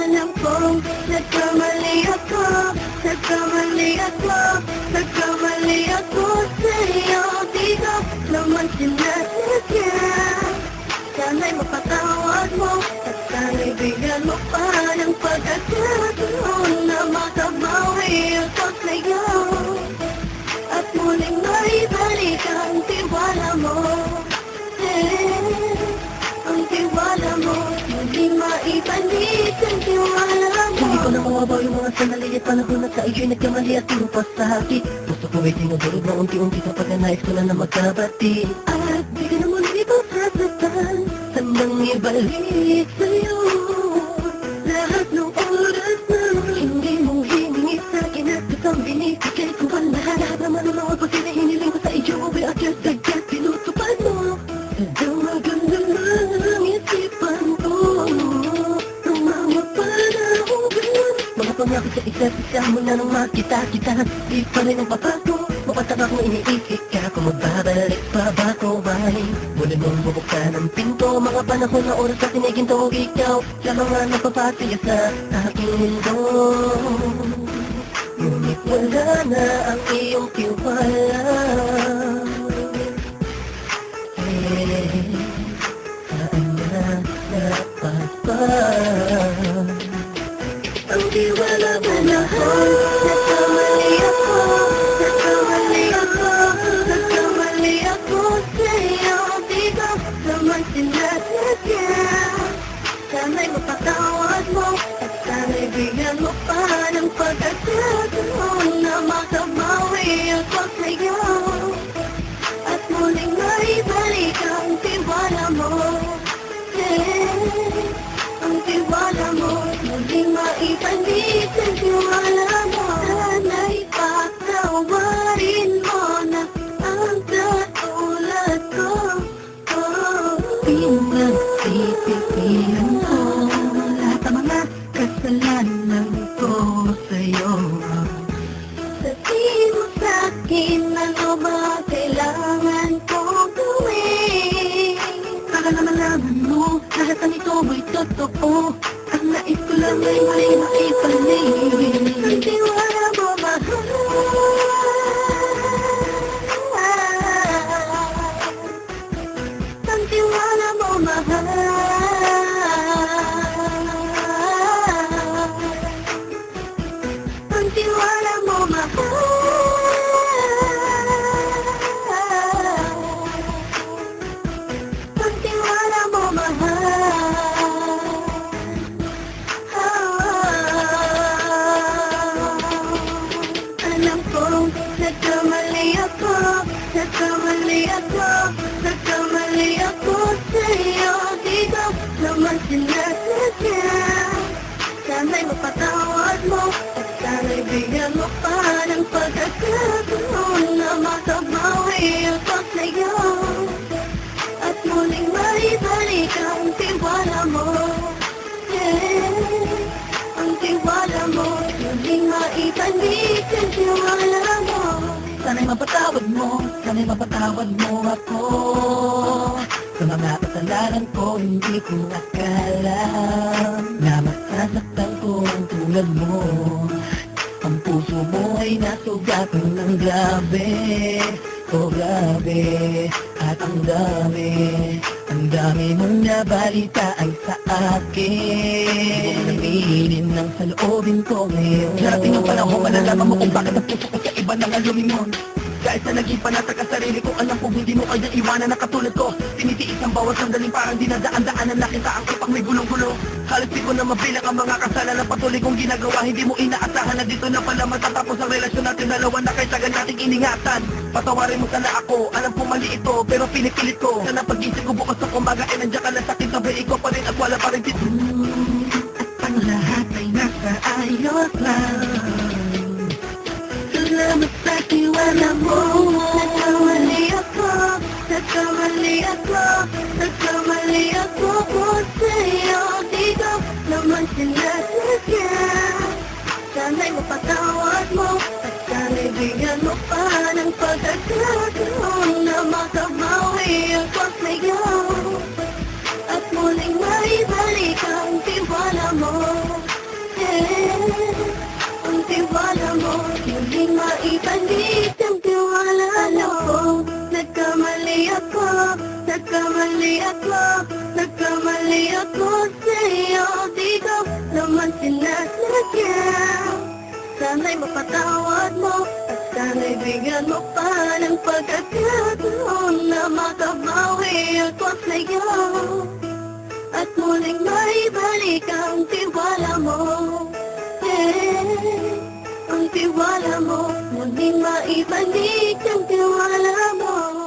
Alam kong nagkamali ako, nagkamali ako, nagkamali ako sa'yo. Di ko naman sinasadya. Sana'y mapatawad mo at sana'y bigyan mo pa ng pagkakataon na makabawi ako sa'yo. At muling maibalik ang tiwala mo. Ang tiwala mo, muling maibalik ang tiwala mo. Hindi ko na mawabaw yung mga sandali at panahon na tayo'y nagkamali at pinupasakit. Gusto ko ay tinudurog na unti-unti sa pagkanais ko na magkabati. At di ka na muli ito sasaktan, handang ibalik sa'yo lahat ng oras na hindi mo hiningi sa'kin at isang binibigay ko ang lahat na manunawa ko sila hiniling ko sa iyo. At just agad pinutupad mo. Ang maganda ng isipan ko, ang mga panahon yun. Mga pangako sa isa't isa mula nung makita kita, di pa rin ang papago. Mapataka kung iniisip ka kung magbabalik pa ba ko ba'y muli mong bubuksan ang pinto. Mga panahon na oras na kiniginto, ikaw sa mga napapasaya sa aking mundo. Ngunit wala na ang iyong tiwala. Saan na napaspan ang tiwala mo na Nagkamali ako, nagkamali ako, nagkamali ako sa'yo. Di ko naman sinasadya. Sana'y mapatawad mo at sana'y bigyan mo pa ng pagkakataon na makabawi ako sa'yo. At muling maibalik ang tiwala mo. Ang tiwala mo, muling maibalik ang tiwala mo. Sana'y patawarin mo na ang katulad ko. Pinagsisisihan ko lahat ng mga kasalanan ko sa'yo. Sabihin mo sa'kin ano ba kailangan kong gawin. Para na malaman mo, lahat ng ito ay totoo. Ang nais ko lang ay muli makipanig. Ang tiwala mo mahal. Ang tiwala mo mahal. Ang tiwala mo mahal. Ang tiwala mo mahal. Alam kong nagkamali ako, nagkamali ako, nagkamali ako sa'yo. Di ko naman sinasadya. Sana'y mapatawad mo at sana'y bigyan mo pa ng pagkakataon na makabawi ako sa'yo. At muling maibalik ang tiwala mo. Ang tiwala mo, muling maibalik ang tiwala mo. Sana'y mapatawad mo, sana'y mapatawad mo ako. Sa mga kasalanan ko, hindi ko akala na masasaktan ko ang tulad mo. Ang puso mo ay nasugatan ng grabe, oh grabe. At ang dami mong nabalitaan sa akin. Naminin ng saloobin ko ngayon. Darating ang panahon, malalaman mo kung bakit ang puso ko sa iba nang alumingon. Kahit sa naging panatag ang sarili ko, alam kong hindi mo kaya iwanan na katulad ko. Tinitiis ang bawat sandaling parang dinadaan-daanan na kita ang kapang may gulong-gulo. Halos di ko na mabilang ang mga kasalanan patuloy kong ginagawa. Hindi mo inaasahan na dito na pala matatapos ang relasyon natin dalawa na kahit tagal nating iningatan. Patawarin mo sana ako, alam kong mali ito, pero pinipilit ko. Sana pag-isip ko bukas ng umaga ay nandiyan ka na sa akin, sabay ikaw pa rin at wala pa rin dito. At ang lahat ay nasa ayos lang. Salamat sa tiwala mo. Nagkamali ako, nagkamali ako, nagkamali ako sa'yo. Di ko naman sinasadya. Sana'y mapatawad mo at sana'y bigyan mo pa ng pagkakataon na makabawi ako sa'yo. At muling maibalik ang tiwala mo. Nagkamali ako sa'yo, di ko naman sinasadya. Sana'y mapatawad mo, at sana'y bigyan mo pa ng pagkakataon na makabawi ako sa'yo. At muling maibalik ang tiwala mo, ang tiwala mo. Muling maibalik ang tiwala mo.